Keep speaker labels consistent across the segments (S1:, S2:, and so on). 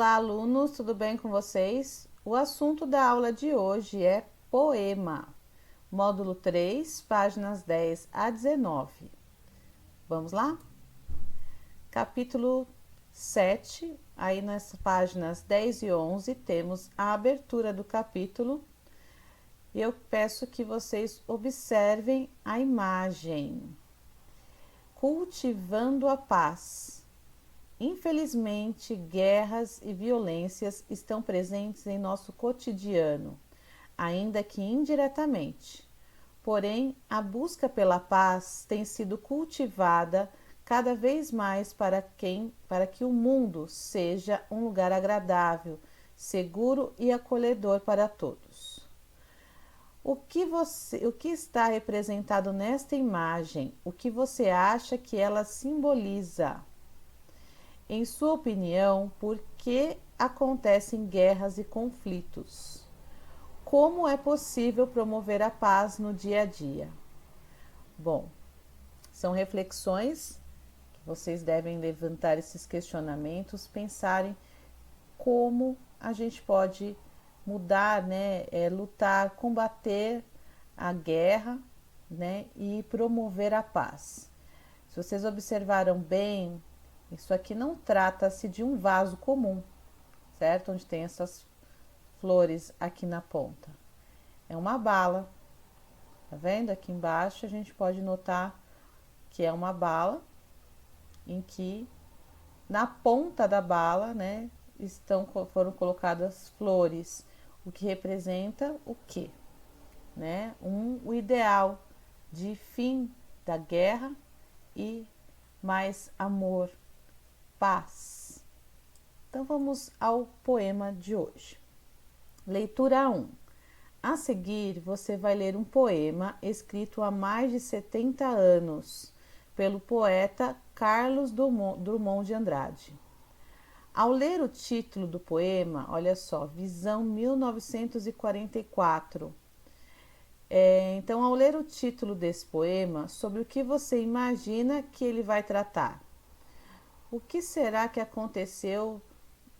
S1: Olá, alunos, tudo bem com vocês? O assunto da aula de hoje é poema, módulo 3, páginas 10 a 19. Vamos lá? Capítulo 7, aí nas páginas 10 e 11, temos a abertura do capítulo. Eu peço que vocês observem a imagem. Cultivando a paz. Infelizmente, guerras e violências estão presentes em nosso cotidiano, ainda que indiretamente. Porém, a busca pela paz tem sido cultivada cada vez mais para que o mundo seja um lugar agradável, seguro e acolhedor para todos. O que está representado nesta imagem? O que você acha que ela simboliza? Em sua opinião, por que acontecem guerras e conflitos? Como é possível promover a paz no dia a dia? Bom, são reflexões que vocês devem levantar esses questionamentos, pensarem como a gente pode mudar, né, lutar, combater a guerra, né, e promover a paz. Se vocês observaram bem, isso aqui não trata-se de um vaso comum, certo? Onde tem essas flores aqui na ponta. É uma bala. Tá vendo? Aqui embaixo a gente pode notar que é uma bala em que na ponta da bala, né, foram colocadas flores, o que representa o quê? Né? O ideal de fim da guerra e mais amor, paz. Então vamos ao poema de hoje. Leitura 1. A seguir, você vai ler um poema escrito há mais de 70 anos pelo poeta Carlos Drummond de Andrade. Ao ler o título do poema, olha só, Visão 1944. Então, ao ler o título desse poema, sobre o que você imagina que ele vai tratar? O que será que aconteceu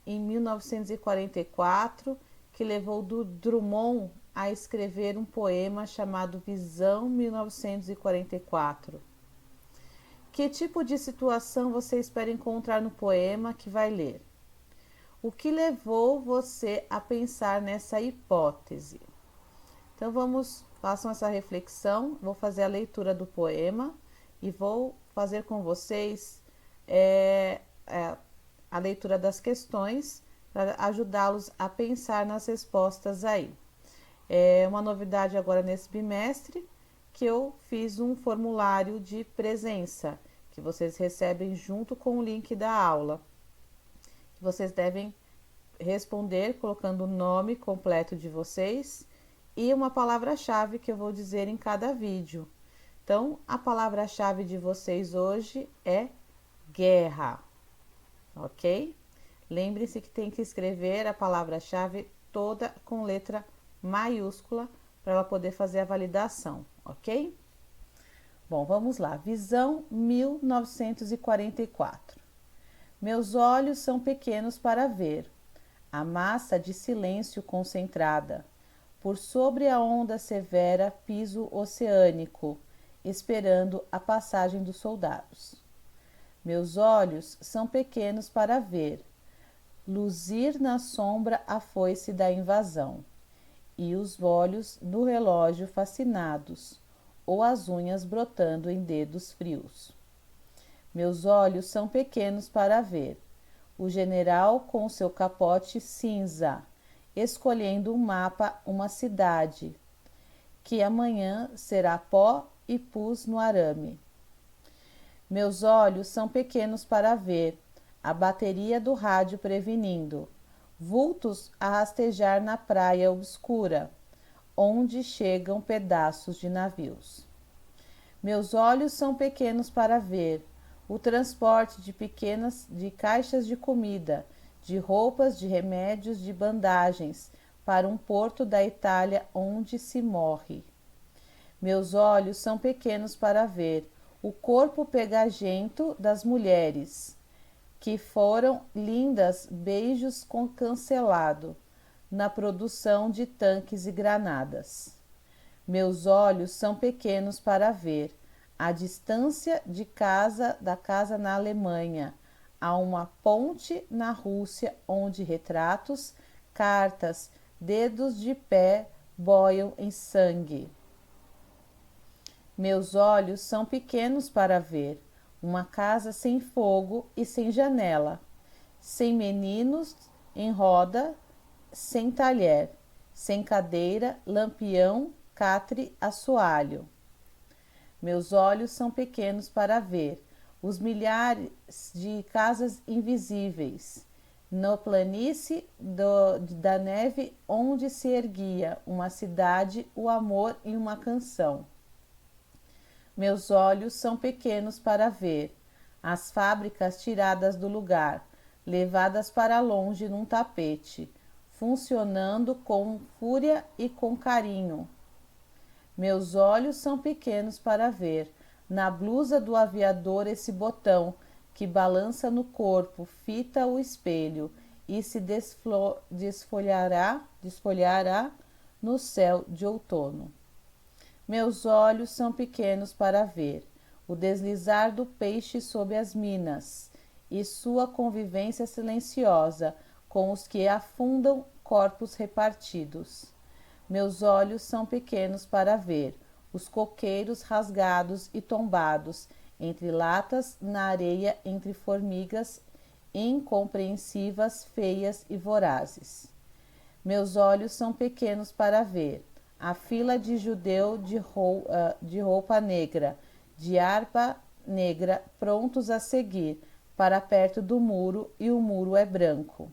S1: em 1944 que levou Drummond a escrever um poema chamado Visão 1944? Que tipo de situação você espera encontrar no poema que vai ler? O que levou você a pensar nessa hipótese? Então façam essa reflexão, vou fazer a leitura do poema e vou fazer com vocês a leitura das questões para ajudá-los a pensar nas respostas aí. É uma novidade agora nesse bimestre que eu fiz um formulário de presença que vocês recebem junto com o link da aula. Vocês devem responder colocando o nome completo de vocês e uma palavra-chave que eu vou dizer em cada vídeo. Então, a palavra-chave de vocês hoje é guerra, ok? Lembre-se que tem que escrever a palavra-chave toda com letra maiúscula para ela poder fazer a validação, ok? Bom, vamos lá. Visão 1944. Meus olhos são pequenos para ver a massa de silêncio concentrada. Por sobre a onda severa piso oceânico, esperando a passagem dos soldados. Meus olhos são pequenos para ver, luzir na sombra a foice da invasão, e os olhos do relógio fascinados, ou as unhas brotando em dedos frios. Meus olhos são pequenos para ver o general com seu capote cinza, escolhendo um mapa, uma cidade, que amanhã será pó e pus no arame. Meus olhos são pequenos para ver a bateria do rádio prevenindo, vultos a rastejar na praia obscura, onde chegam pedaços de navios. Meus olhos são pequenos para ver o transporte de caixas de comida, de roupas, de remédios, de bandagens, para um porto da Itália onde se morre. Meus olhos são pequenos para ver o corpo pegajento das mulheres, que foram lindas beijos com cancelado na produção de tanques e granadas. Meus olhos são pequenos para ver a distância da casa na Alemanha, a uma ponte na Rússia onde retratos, cartas, dedos de pé boiam em sangue. Meus olhos são pequenos para ver uma casa sem fogo e sem janela, sem meninos em roda, sem talher, sem cadeira, lampião, catre, assoalho. Meus olhos são pequenos para ver os milhares de casas invisíveis, na planície da neve onde se erguia uma cidade, o amor e uma canção. Meus olhos são pequenos para ver as fábricas tiradas do lugar, levadas para longe num tapete, funcionando com fúria e com carinho. Meus olhos são pequenos para ver na blusa do aviador esse botão que balança no corpo, fita o espelho e se desfolhará no céu de outono. Meus olhos são pequenos para ver o deslizar do peixe sob as minas e sua convivência silenciosa com os que afundam corpos repartidos. Meus olhos são pequenos para ver os coqueiros rasgados e tombados entre latas na areia, entre formigas incompreensivas, feias e vorazes. Meus olhos são pequenos para ver a fila de judeu de roupa negra, de harpa negra, prontos a seguir para perto do muro, e o muro é branco.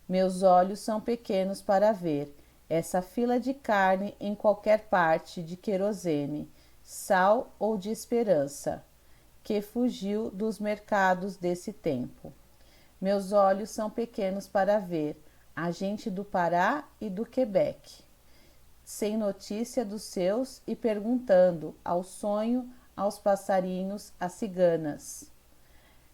S1: Meus olhos são pequenos para ver essa fila de carne em qualquer parte, de querosene, sal ou de esperança, que fugiu dos mercados desse tempo. Meus olhos são pequenos para ver a gente do Pará e do Quebec, sem notícia dos seus e perguntando ao sonho, aos passarinhos, às ciganas.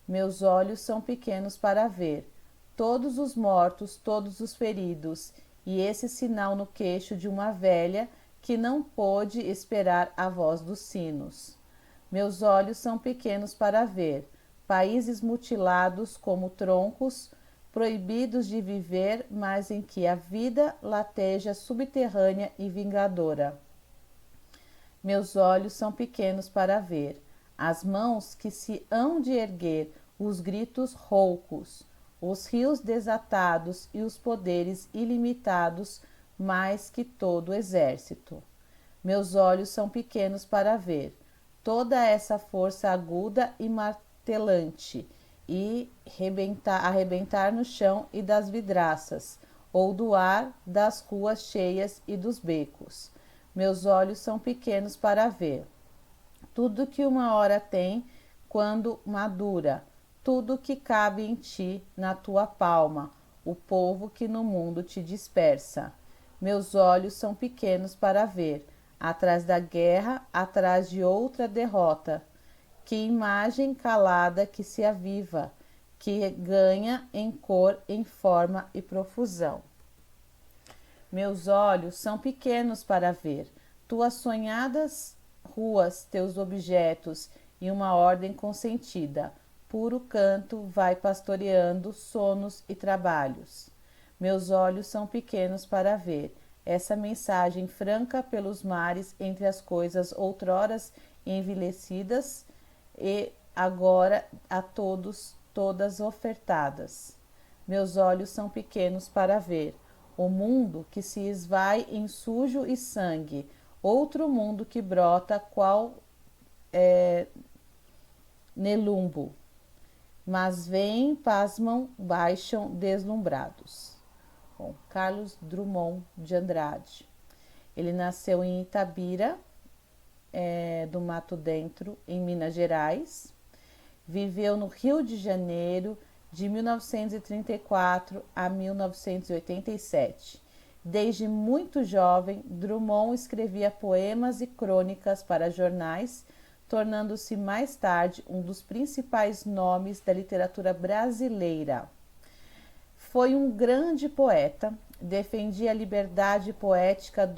S1: Meus olhos são pequenos para ver todos os mortos, todos os feridos, e esse sinal no queixo de uma velha que não pôde esperar a voz dos sinos. Meus olhos são pequenos para ver países mutilados como troncos, proibidos de viver, mas em que a vida lateja subterrânea e vingadora. Meus olhos são pequenos para ver as mãos que se hão de erguer, os gritos roucos, os rios desatados e os poderes ilimitados mais que todo o exército. Meus olhos são pequenos para ver toda essa força aguda e martelante e arrebentar no chão e das vidraças, ou do ar das ruas cheias e dos becos. Meus olhos são pequenos para ver tudo que uma hora tem quando madura, tudo que cabe em ti, na tua palma, o povo que no mundo te dispersa. Meus olhos são pequenos para ver, atrás da guerra, atrás de outra derrota, que imagem calada que se aviva, que ganha em cor, em forma e profusão. Meus olhos são pequenos para ver tuas sonhadas ruas, teus objetos e uma ordem consentida. Puro canto vai pastoreando sonos e trabalhos. Meus olhos são pequenos para ver essa mensagem franca pelos mares entre as coisas outroras envelhecidas e agora a todas ofertadas. Meus olhos são pequenos para ver o mundo que se esvai em sujo e sangue, outro mundo que brota qual Nelumbo. Mas vêm, pasmam, baixam deslumbrados. Bom, Carlos Drummond de Andrade. Ele nasceu em Itabira, do Mato Dentro, em Minas Gerais. Viveu no Rio de Janeiro de 1934 a 1987. Desde muito jovem, Drummond escrevia poemas e crônicas para jornais tornando-se mais tarde um dos principais nomes da literatura brasileira. Foi um grande poeta, defendia a liberdade poética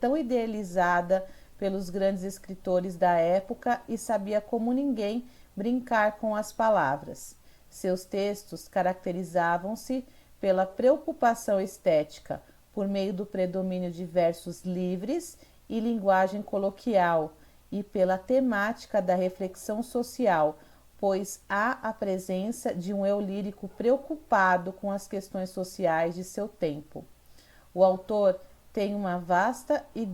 S1: tão idealizada pelos grandes escritores da época e sabia como ninguém brincar com as palavras. Seus textos caracterizavam-se pela preocupação estética, por meio do predomínio de versos livres e linguagem coloquial, e pela temática da reflexão social, pois há a presença de um eu lírico preocupado com as questões sociais de seu tempo. O autor tem uma vasta e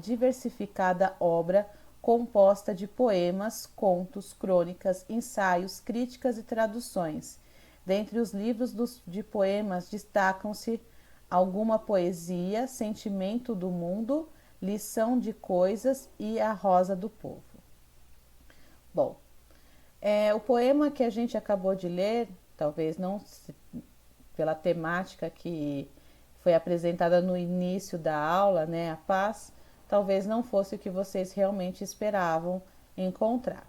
S1: diversificada obra composta de poemas, contos, crônicas, ensaios, críticas e traduções. Dentre os livros de poemas destacam-se Alguma Poesia, Sentimento do Mundo, Lição de Coisas e A Rosa do Povo. Bom, o poema que a gente acabou de ler, talvez não pela temática que foi apresentada no início da aula, né, a paz, talvez não fosse o que vocês realmente esperavam encontrar.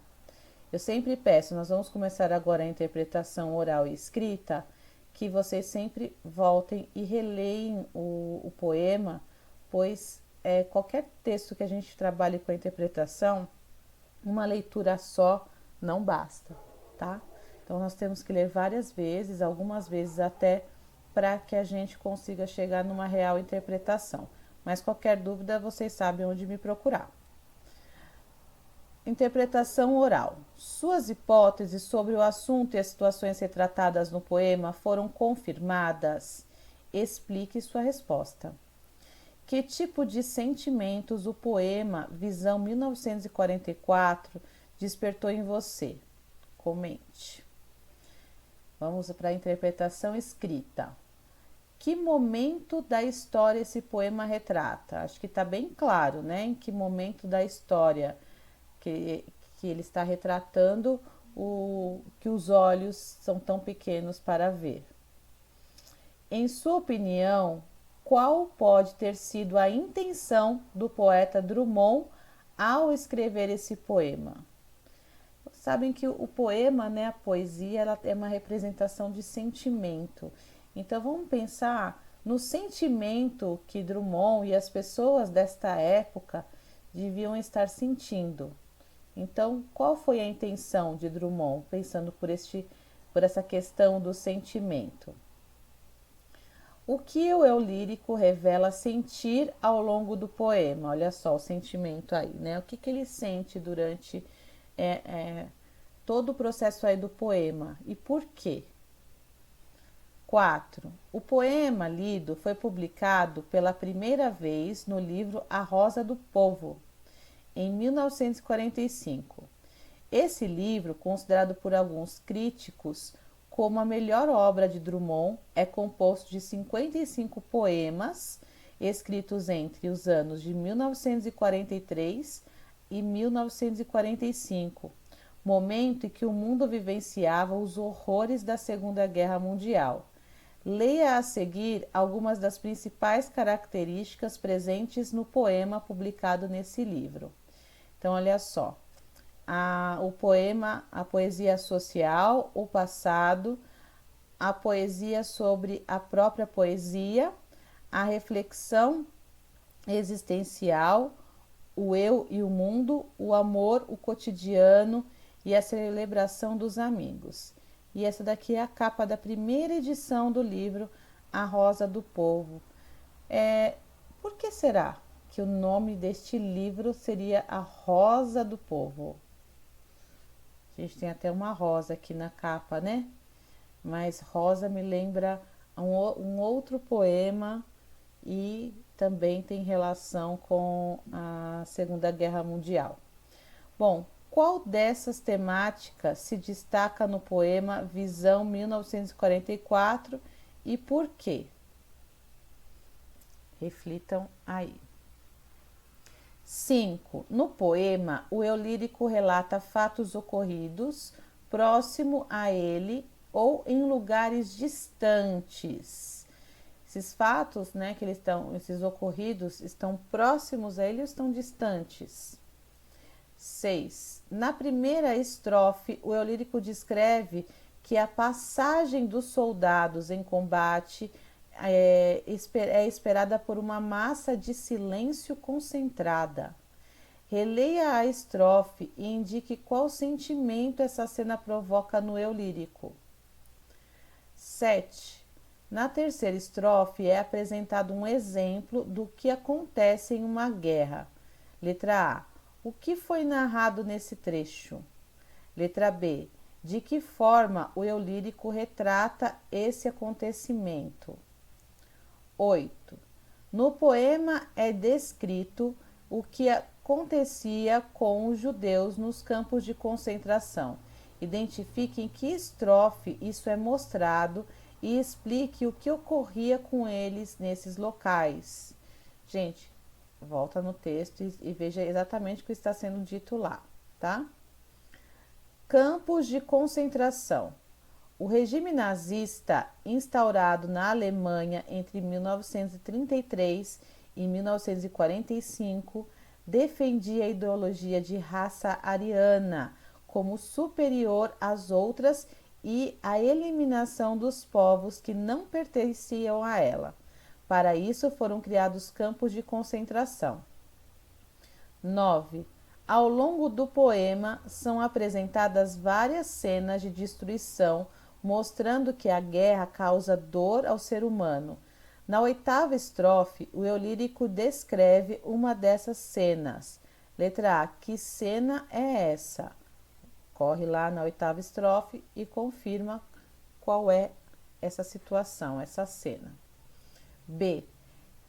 S1: Eu sempre peço, nós vamos começar agora a interpretação oral e escrita, que vocês sempre voltem e releem o poema, pois qualquer texto que a gente trabalhe com a interpretação, uma leitura só não basta, tá? Então nós temos que ler várias vezes, algumas vezes até, para que a gente consiga chegar numa real interpretação. Mas qualquer dúvida, vocês sabem onde me procurar. Interpretação oral. Suas hipóteses sobre o assunto e as situações retratadas no poema foram confirmadas? Explique sua resposta. Que tipo de sentimentos o poema Visão 1944 despertou em você? Comente. Vamos para a interpretação escrita. Que momento da história esse poema retrata? Acho que está bem claro, né? Em que momento da história que ele está retratando que os olhos são tão pequenos para ver. Em sua opinião, qual pode ter sido a intenção do poeta Drummond ao escrever esse poema? Sabem que o poema, né, a poesia, ela é uma representação de sentimento. Então vamos pensar no sentimento que Drummond e as pessoas desta época deviam estar sentindo. Então, qual foi a intenção de Drummond, pensando por essa questão do sentimento? O que o eu lírico revela sentir ao longo do poema? Olha só o sentimento aí, né? O que ele sente durante todo o processo aí do poema e por quê? 4. O poema lido foi publicado pela primeira vez no livro A Rosa do Povo, em 1945. Esse livro, considerado por alguns críticos como a melhor obra de Drummond, é composto de 55 poemas escritos entre os anos de 1943 e 1945, momento em que o mundo vivenciava os horrores da Segunda Guerra Mundial. Leia a seguir algumas das principais características presentes no poema publicado nesse livro. Então, olha só, o poema, a poesia social, o passado, a poesia sobre a própria poesia, a reflexão existencial, o eu e o mundo, o amor, o cotidiano e a celebração dos amigos. E essa daqui é a capa da primeira edição do livro A Rosa do Povo. Por que será que o nome deste livro seria A Rosa do Povo? A gente tem até uma rosa aqui na capa, né? Mas rosa me lembra um outro poema e também tem relação com a Segunda Guerra Mundial. Bom, qual dessas temáticas se destaca no poema Visão 1944 e por quê? Reflitam aí. 5. No poema, o eu lírico relata fatos ocorridos próximo a ele ou em lugares distantes. Esses fatos, né, esses ocorridos estão próximos a ele ou estão distantes? 6. Na primeira estrofe, o eu lírico descreve que a passagem dos soldados em combate é esperada por uma massa de silêncio concentrada. Releia a estrofe e indique qual sentimento essa cena provoca no eu lírico. 7. Na terceira estrofe é apresentado um exemplo do que acontece em uma guerra. Letra A. O que foi narrado nesse trecho? Letra B. De que forma o eu lírico retrata esse acontecimento? 8. No poema é descrito o que acontecia com os judeus nos campos de concentração. Identifique em que estrofe isso é mostrado e explique o que ocorria com eles nesses locais. Gente, volta no texto e veja exatamente o que está sendo dito lá, tá? Campos de concentração. O regime nazista, instaurado na Alemanha entre 1933 e 1945, defendia a ideologia de raça ariana como superior às outras e a eliminação dos povos que não pertenciam a ela. Para isso foram criados campos de concentração. 9. Ao longo do poema são apresentadas várias cenas de destruição, mostrando que a guerra causa dor ao ser humano. Na oitava estrofe, o eu lírico descreve uma dessas cenas. Letra A. Que cena é essa? Corre lá na oitava estrofe e confirma qual é essa situação, essa cena. B.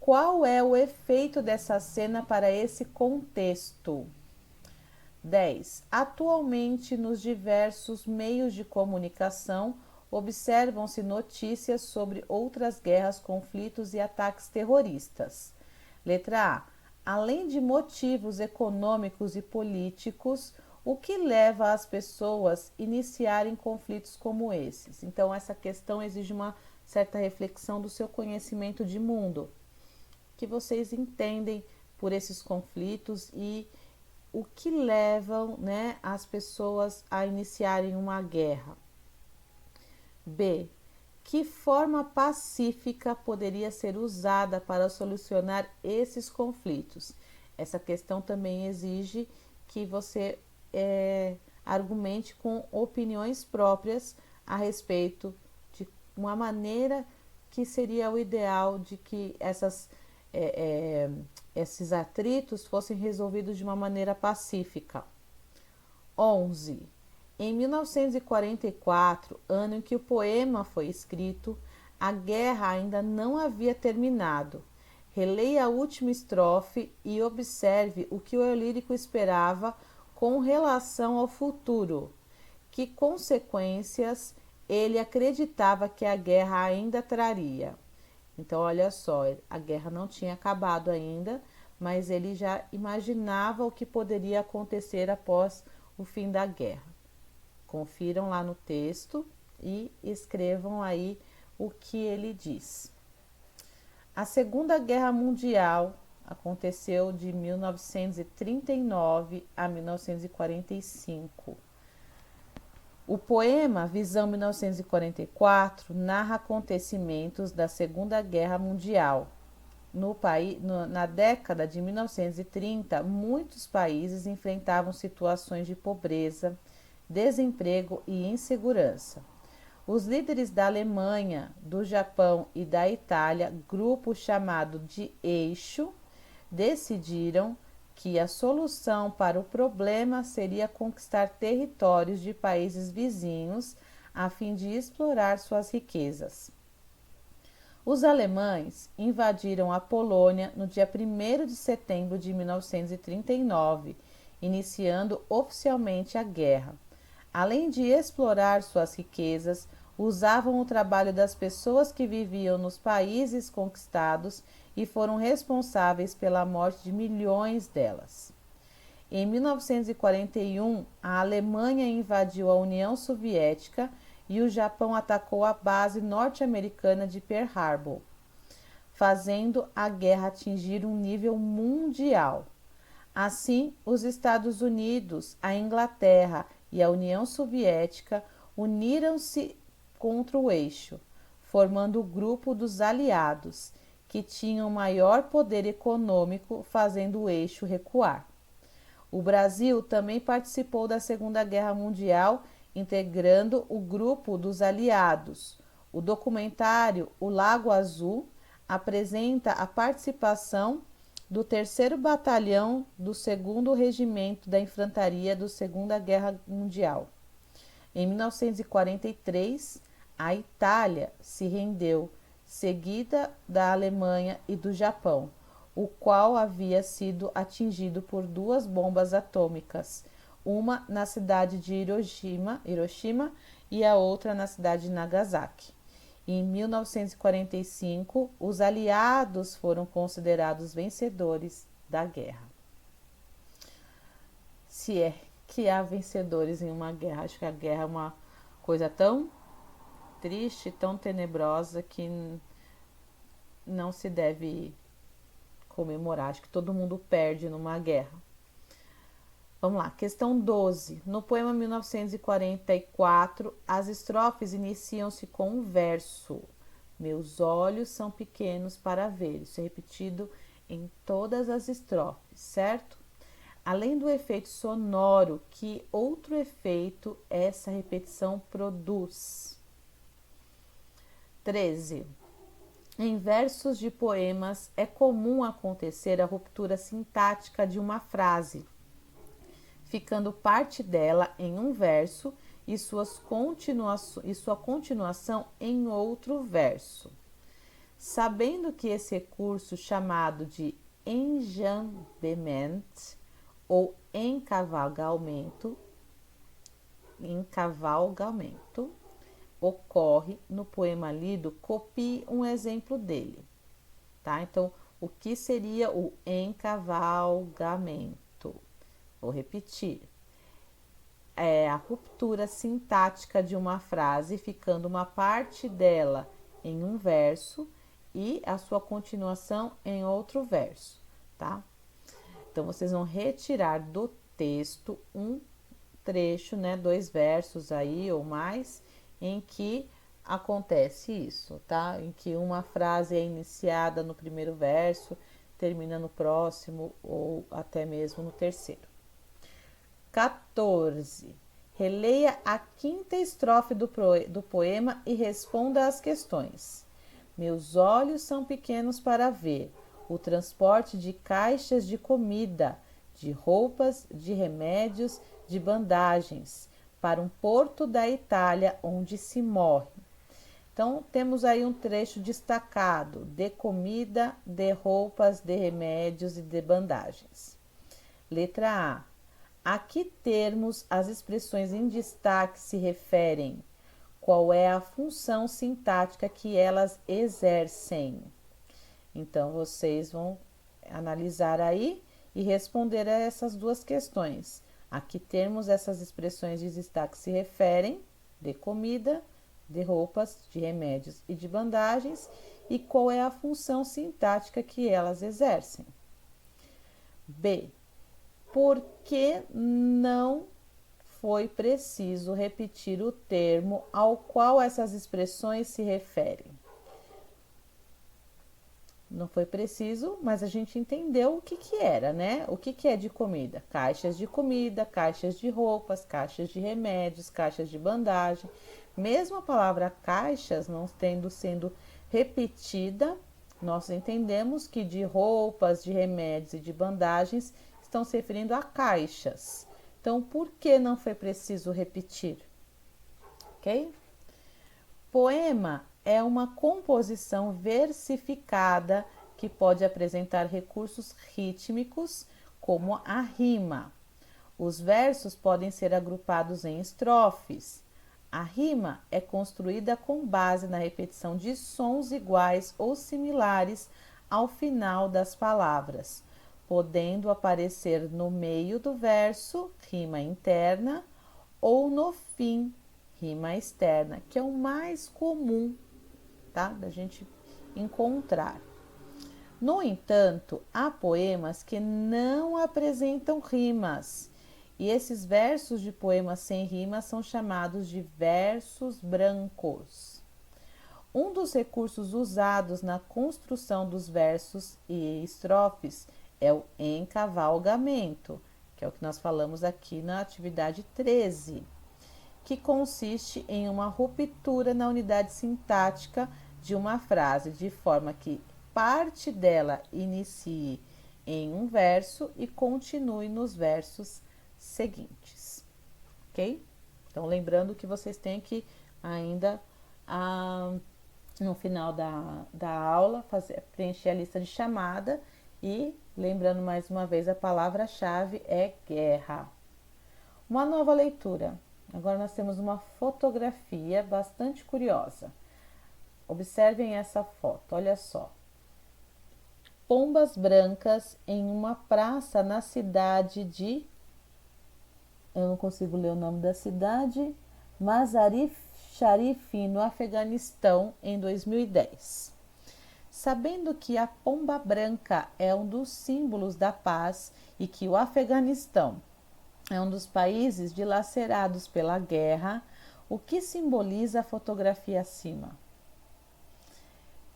S1: Qual é o efeito dessa cena para esse contexto? 10. Atualmente, nos diversos meios de comunicação, observam-se notícias sobre outras guerras, conflitos e ataques terroristas. Letra A. Além de motivos econômicos e políticos, o que leva as pessoas a iniciarem conflitos como esses? Então, essa questão exige uma certa reflexão do seu conhecimento de mundo, que vocês entendem por esses conflitos e o que levam, as pessoas a iniciarem uma guerra. B. Que forma pacífica poderia ser usada para solucionar esses conflitos? Essa questão também exige que você argumente com opiniões próprias a respeito de uma maneira que seria o ideal de que esses atritos fossem resolvidos de uma maneira pacífica. 11. Em 1944, ano em que o poema foi escrito, a guerra ainda não havia terminado. Releia a última estrofe e observe o que o eu lírico esperava com relação ao futuro. Que consequências ele acreditava que a guerra ainda traria? Então, olha só, a guerra não tinha acabado ainda, mas ele já imaginava o que poderia acontecer após o fim da guerra. Confiram lá no texto e escrevam aí o que ele diz. A Segunda Guerra Mundial aconteceu de 1939 a 1945. O poema Visão 1944 narra acontecimentos da Segunda Guerra Mundial. Na década de 1930, muitos países enfrentavam situações de pobreza, desemprego e insegurança. Os líderes da Alemanha, do Japão e da Itália, grupo chamado de Eixo, decidiram que a solução para o problema seria conquistar territórios de países vizinhos a fim de explorar suas riquezas. Os alemães invadiram a Polônia no dia 1º de setembro de 1939, iniciando oficialmente a guerra. Além de explorar suas riquezas, usavam o trabalho das pessoas que viviam nos países conquistados e foram responsáveis pela morte de milhões delas. Em 1941, a Alemanha invadiu a União Soviética e o Japão atacou a base norte-americana de Pearl Harbor, fazendo a guerra atingir um nível mundial. Assim, os Estados Unidos, a Inglaterra e a União Soviética uniram-se contra o eixo, formando o grupo dos aliados, que tinham maior poder econômico, fazendo o eixo recuar. O Brasil também participou da Segunda Guerra Mundial, integrando o grupo dos aliados. O documentário O Lago Azul apresenta a participação do 3º Batalhão do 2º Regimento da Infantaria da Segunda Guerra Mundial. Em 1943, a Itália se rendeu, seguida da Alemanha e do Japão, o qual havia sido atingido por 2 bombas atômicas, uma na cidade de Hiroshima e a outra na cidade de Nagasaki. Em 1945, os aliados foram considerados vencedores da guerra. Se é que há vencedores em uma guerra, acho que a guerra é uma coisa tão triste, tão tenebrosa que não se deve comemorar. Acho que todo mundo perde numa guerra. Vamos lá, questão 12. No poema 1944, as estrofes iniciam-se com um verso. Meus olhos são pequenos para ver. Isso é repetido em todas as estrofes, certo? Além do efeito sonoro, que outro efeito essa repetição produz? 13. Em versos de poemas é comum acontecer a ruptura sintática de uma frase, ficando parte dela em um verso e sua continuação em outro verso. Sabendo que esse recurso, chamado de enjambement ou encavalgamento, ocorre no poema lido, copie um exemplo dele, tá? Então, o que seria o encavalgamento? Vou repetir. É a ruptura sintática de uma frase, ficando uma parte dela em um verso e a sua continuação em outro verso, tá? Então, vocês vão retirar do texto um trecho, né, 2 versos aí ou mais, em que acontece isso, tá? Em que uma frase é iniciada no primeiro verso, termina no próximo ou até mesmo no terceiro. 14. Releia a 5ª estrofe do poema e responda às questões. Meus olhos são pequenos para ver o transporte de caixas de comida, de roupas, de remédios, de bandagens, para um porto da Itália onde se morre. Então, temos aí um trecho destacado de comida, de roupas, de remédios e de bandagens. Letra A. A que termos as expressões em destaque se referem? Qual é a função sintática que elas exercem? Então, vocês vão analisar aí e responder a essas 2 questões. A que termos essas expressões de destaque se referem? De comida, de roupas, de remédios e de bandagens. E qual é a função sintática que elas exercem? B. Por que não foi preciso repetir o termo ao qual essas expressões se referem? Não foi preciso, mas a gente entendeu o que era, né? O que é de comida? Caixas de comida, caixas de roupas, caixas de remédios, caixas de bandagem. Mesmo a palavra caixas não sendo repetida, nós entendemos que de roupas, de remédios e de bandagens estão se referindo a caixas. Então, por que não foi preciso repetir? Ok? Poema é uma composição versificada que pode apresentar recursos rítmicos, como a rima. Os versos podem ser agrupados em estrofes. A rima é construída com base na repetição de sons iguais ou similares ao final das palavras, podendo aparecer no meio do verso, rima interna, ou no fim, rima externa, que é o mais comum, tá? Da gente encontrar. No entanto, há poemas que não apresentam rimas, e esses versos de poemas sem rimas são chamados de versos brancos. Um dos recursos usados na construção dos versos e estrofes é o encavalgamento, que é o que nós falamos aqui na atividade 13, que consiste em uma ruptura na unidade sintática de uma frase, de forma que parte dela inicie em um verso e continue nos versos seguintes, ok? Então, lembrando que vocês têm que ainda, no final da aula, preencher a lista de chamada e, lembrando mais uma vez, a palavra-chave é guerra. Uma nova leitura. Agora nós temos uma fotografia bastante curiosa. Observem essa foto, olha só. Pombas brancas em uma praça na cidade de... Eu não consigo ler o nome da cidade. Mazar-i Sharif, no Afeganistão, em 2010. Sabendo que a pomba branca é um dos símbolos da paz e que o Afeganistão é um dos países dilacerados pela guerra, o que simboliza a fotografia acima?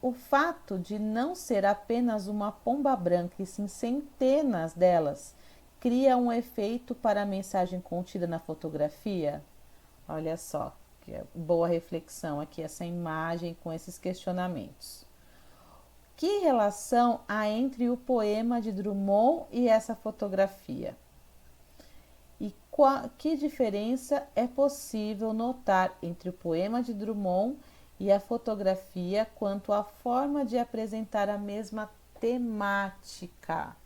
S1: O fato de não ser apenas uma pomba branca e sim centenas delas cria um efeito para a mensagem contida na fotografia? Olha só, que boa reflexão aqui essa imagem com esses questionamentos. Que relação há entre o poema de Drummond e essa fotografia? E que diferença é possível notar entre o poema de Drummond e a fotografia quanto à forma de apresentar a mesma temática?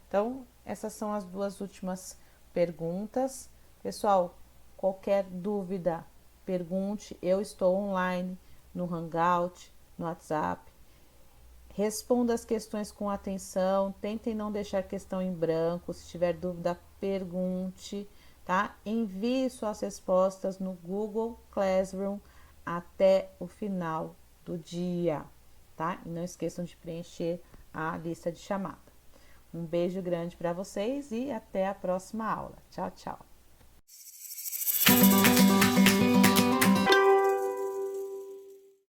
S1: Então, essas são as duas últimas perguntas. Pessoal, qualquer dúvida, pergunte. Eu estou online no Hangout, no WhatsApp. Responda as questões com atenção, tentem não deixar questão em branco. Se tiver dúvida, pergunte, tá? Envie suas respostas no Google Classroom até o final do dia, tá? E não esqueçam de preencher a lista de chamada. Um beijo grande para vocês e até a próxima aula. Tchau, tchau.